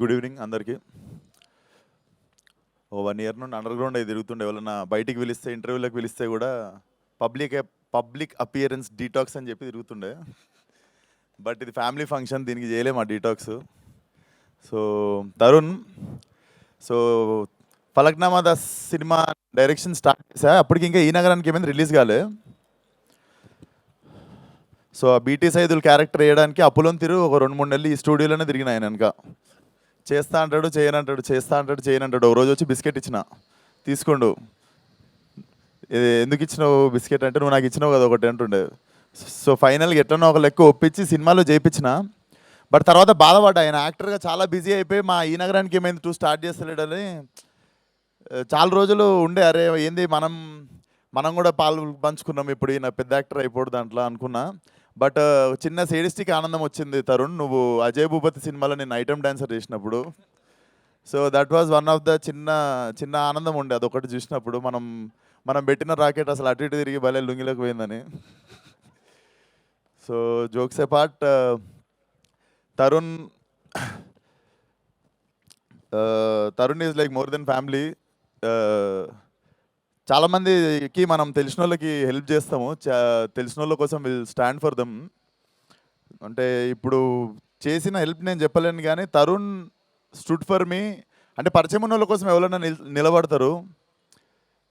Good evening అందరికీ. ఓ 1 year నుండి under ground అయి తిరుగుతుండే. ఎవరన్నా బయటికి పిలిస్తే, ఇంటర్వ్యూలకు పిలిస్తే కూడా పబ్లిక్ అపియరెన్స్ డీటాక్స్ అని చెప్పి తిరుగుతుండే. బట్ ఇది ఫ్యామిలీ ఫంక్షన్, దీనికి చేయలేము ఆ detox. So Tarun, so Falaknuma Das cinema direction start చేశా. అప్పటికి ఇంకా ఈ నగరానికి ఏమైంది రిలీజ్ కాలే. సో ఆ బీటీ సైదుల్ క్యారెక్టర్ వేయడానికి అప్పులం తిరు ఒక 2-3 నెలలు ఈ స్టూడియోలోనే తిరిగిన ఆయన వెనక. చేస్తా అంటాడు, చేయనంటాడు, చేస్తా అంటాడు, చేయనంటాడు. ఒక రోజు వచ్చి బిస్కెట్ ఇచ్చిన, తీసుకోండు. ఎందుకు ఇచ్చినావు బిస్కెట్ అంటే, నువ్వు నాకు ఇచ్చినావు కదా ఒకటి అంటుండే. సో ఫైనల్గా ఎట్లనో ఒక లెక్క ఒప్పించి సినిమాలో చేయించిన. బట్ తర్వాత బాధపడ్డా, ఆయన యాక్టర్గా చాలా బిజీ అయిపోయి మా ఈ నగరానికి ఏమైంది 2 స్టార్ట్ చేస్తలేడని చాలా రోజులు ఉండే. అరే ఏంది మనం కూడా పాలు పంచుకున్నాం, ఇప్పుడు ఈయన పెద్ద యాక్టర్ అయిపోడు దాంట్లో అనుకున్నా. బట్ చిన్న సేడిస్టిక్ ఆనందం వచ్చింది తరుణ్, నువ్వు అజయ్ భూపతి సినిమాలో నేను ఐటమ్ డాన్సర్ చేసినప్పుడు. So that was one of the చిన్న ఆనందం ఉండే అదొకటి చూసినప్పుడు. మనం పెట్టిన రాకెట్ అసలు అటు ఇటు తిరిగి భలే లుంగిలోకి పోయిందని. So jokes apart, Tarun is like more than family. చాలామందికి మనం తెలిసిన వాళ్ళకి హెల్ప్ చేస్తాము, తెలిసిన వాళ్ళ కోసం విల్ స్టాండ్ ఫర్ దమ్. అంటే ఇప్పుడు చేసిన హెల్ప్ నేను చెప్పలేను, కానీ తరుణ్ స్టూడ్ ఫర్ మీ. అంటే పరిచయం ఉన్న వాళ్ళ కోసం ఎవరైనా నిలబడతారు.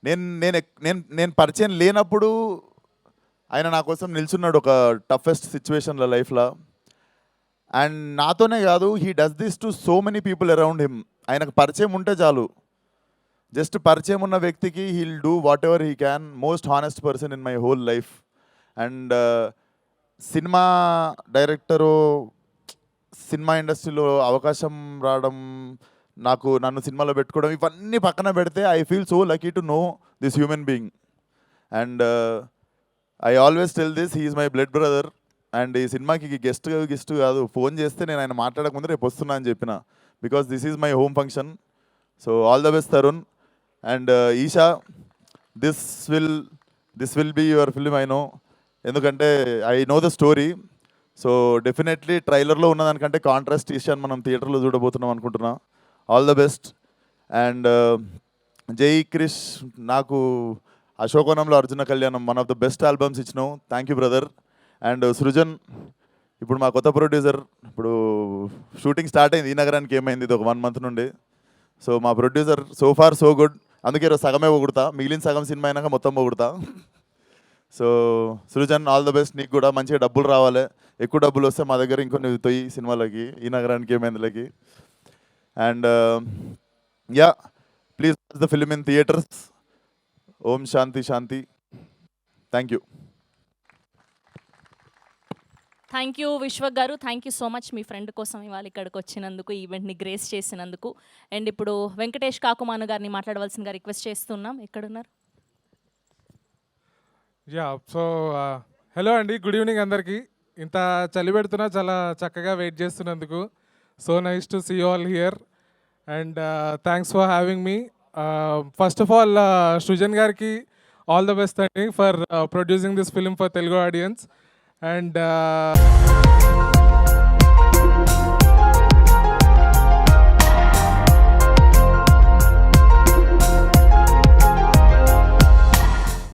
నేను పరిచయం లేనప్పుడు ఆయన నా కోసం నిల్చున్నాడు ఒక టఫెస్ట్ సిచ్యువేషన్లో లైఫ్లో. అండ్ నాతోనే కాదు, he does this to so many people around him. ఆయనకు పరిచయం ఉంటే చాలు, జస్ట్ పరిచయం ఉన్న వ్యక్తికి he'll do what ever he can. Most honest person in my whole life. And cinema director, cinema ఇండస్ట్రీలో అవకాశం రావడం, నన్ను సినిమాలో పెట్టుకోవడం, ఇవన్నీ పక్కన పెడితే I feel so lucky to know this human being. And I always tell this, he is my blood brother. And ఈ సినిమాకి గెస్ట్ కాదు, ఫోన్ చేస్తే నేను ఆయన మాట్లాడకముందు రేపు వస్తున్నా అని చెప్పిన, because this is my home function. So all the best Tarun. And Eesha, this will be your film I know, ఎందుకంటే I know the story. So definitely ట్రైలర్లో ఉన్నదానికంటే కాంట్రాస్ట్ ఈషాని మనం థియేటర్లో చూడబోతున్నాం అనుకుంటున్నా. All the best. అండ్ జై క్రిష్, నాకు అశోకవనంలో Arjuna Kalyanam one of the best albums ఇచ్చినావు, thank you brother. And Srujan, ఇప్పుడు మా కొత్త ప్రొడ్యూసర్, ఇప్పుడు షూటింగ్ స్టార్ట్ అయింది ఈ నగరానికి, ఏమైంది ఇది ఒక 1 మంత్ నుండి. సో మా producer so far so good, అందుకే ఈరోజు సగమే పొగుడుతా, మిగిలిన సగం సినిమా అయినాక మొత్తం పొగుడుతా. So Srujan, all the best. నీకు కూడా మంచిగా డబ్బులు రావాలి, ఎక్కువ డబ్బులు వస్తే మా దగ్గర ఇంకొన్ని తొయ్యి సినిమాలకి, ఈ నగరానికి ఏమైందిలకి. And ya, please watch the film in theatres. ఓం శాంతి శాంతి. Thank you. Thank you Vishwak garu, thank you so much మీ ఫ్రెండ్ కోసం ఇవాళ ఇక్కడికి వచ్చినందుకు, ఈవెంట్ని గ్రేస్ చేసినందుకు. అండ్ ఇప్పుడు వెంకటేష్ కాకుమాను గారిని మాట్లాడవలసిందిగా రిక్వెస్ట్ చేస్తున్నాం. ఎక్కడున్నారు? యా, సో హలో అండి, గుడ్ ఈవినింగ్ అందరికీ. ఇంత చలి పెడుతున్నా చాలా చక్కగా వెయిట్ చేస్తున్నందుకు. So nice to see you all here and thanks for having me. First of all Srujan గారికి ఆల్ ద బెస్ట్ అండి for producing this film for Telugu audience. And